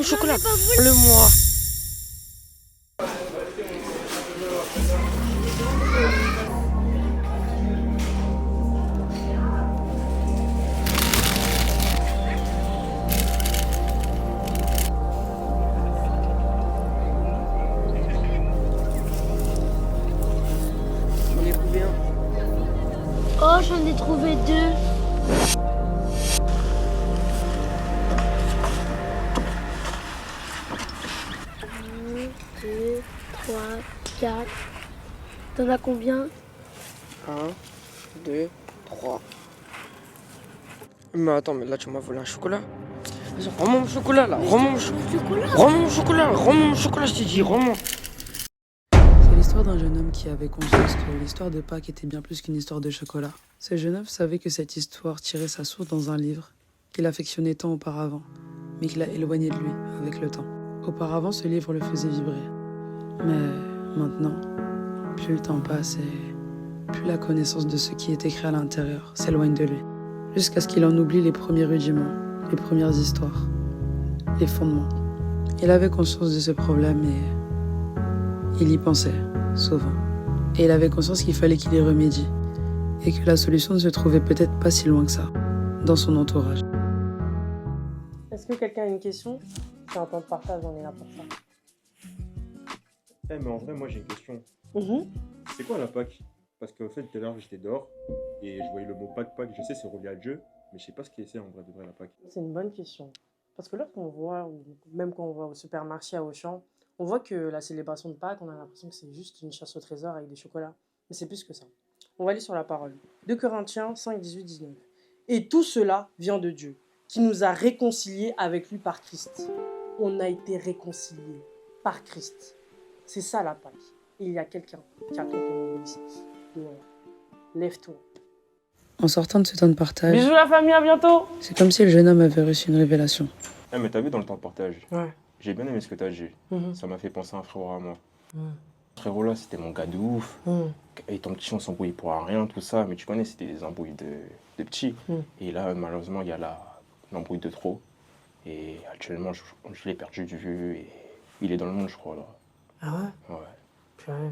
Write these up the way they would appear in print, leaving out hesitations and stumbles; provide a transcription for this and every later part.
mon chocolat. Le moi. On est combien? Oh, j'en ai trouvé 2. 2, 3, 4. T'en as combien? 1, 2, 3. Mais attends, mais là tu m'as volé un chocolat. Vas-y, rends-moi mon chocolat là. Rends-moi mon chocolat. Rends-moi mon chocolat. Rends-moi mon chocolat, je t'ai dit, rends-moi. C'est l'histoire d'un jeune homme qui avait conscience que l'histoire de Pâques était bien plus qu'une histoire de chocolat. Ce jeune homme savait que cette histoire tirait sa source dans un livre qu'il affectionnait tant auparavant, mais qu'il a éloigné de lui avec le temps. Auparavant, ce livre le faisait vibrer. Mais maintenant, plus le temps passe et plus la connaissance de ce qui est écrit à l'intérieur s'éloigne de lui. Jusqu'à ce qu'il en oublie les premiers rudiments, les premières histoires, les fondements. Il avait conscience de ce problème et il y pensait, souvent. Et il avait conscience qu'il fallait qu'il y remédie. Et que la solution ne se trouvait peut-être pas si loin que ça, dans son entourage. Est-ce que quelqu'un a une question? C'est un temps de partage, on est là pour ça. Mais en vrai, moi j'ai une question. Mhm. C'est quoi la Pâque? Parce qu'au fait, tout à l'heure j'étais dehors et je voyais le mot Pâque. Je sais, c'est relié à Dieu, mais je sais pas ce que c'est en vrai de vrai la Pâque. C'est une bonne question. Parce que lorsqu'on voit, ou même quand on va au supermarché, à Auchan, on voit que la célébration de Pâques, on a l'impression que c'est juste une chasse au trésor avec des chocolats. Mais c'est plus que ça. On va aller sur la parole. 2 Corinthiens 5, 18, 19. Et tout cela vient de Dieu, qui nous a réconciliés avec lui par Christ. On a été réconciliés par Christ. C'est ça la Pâque. Il y a quelqu'un qui attend ton obéissance. Dehors. Lève-toi. En sortant de ce temps de partage, Bisous la famille, à bientôt. c'est comme si le jeune homme avait reçu une révélation. Ah, mais t'as vu dans le temps de partage, Ouais. j'ai bien aimé ce que t'as dit. Mhm. Ça m'a fait penser à un frérot à moi. Mhm. Ce frérot là, c'était mon gars de ouf. Mhm. Et ton petit, on s'embrouillait pour rien, tout ça. Mais tu connais, c'était des embrouilles de petits. Mhm. Et là, malheureusement, il y a l'embrouille de trop. Et actuellement, je l'ai perdu de vue. Et il est dans le monde, je crois, là. Ah ouais? Ouais. Purée.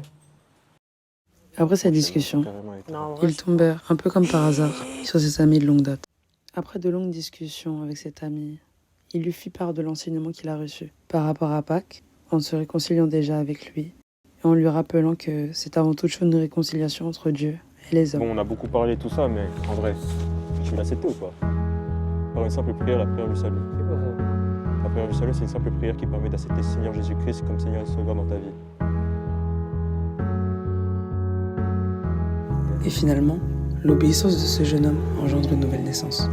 Après cette discussion, Carrément été- Non, en vrai, ils tombèrent, un peu comme par hasard, sur ses amis de longue date. Après de longues discussions avec cet ami, il lui fit part de l'enseignement qu'il a reçu par rapport à Pâques, en se réconciliant déjà avec lui, et en lui rappelant que c'est avant toute chose une réconciliation entre Dieu et les hommes. Bon, on a beaucoup parlé de tout ça, mais en vrai, tu veux l'accepter ou pas? Par une simple prière, la prière du salut. c'est quoi ça? La prière du salut, c'est une simple prière qui permet d'accepter le Seigneur Jésus-Christ comme Seigneur et Sauveur dans ta vie. Et finalement, l'obéissance de ce jeune homme engendre une nouvelle naissance.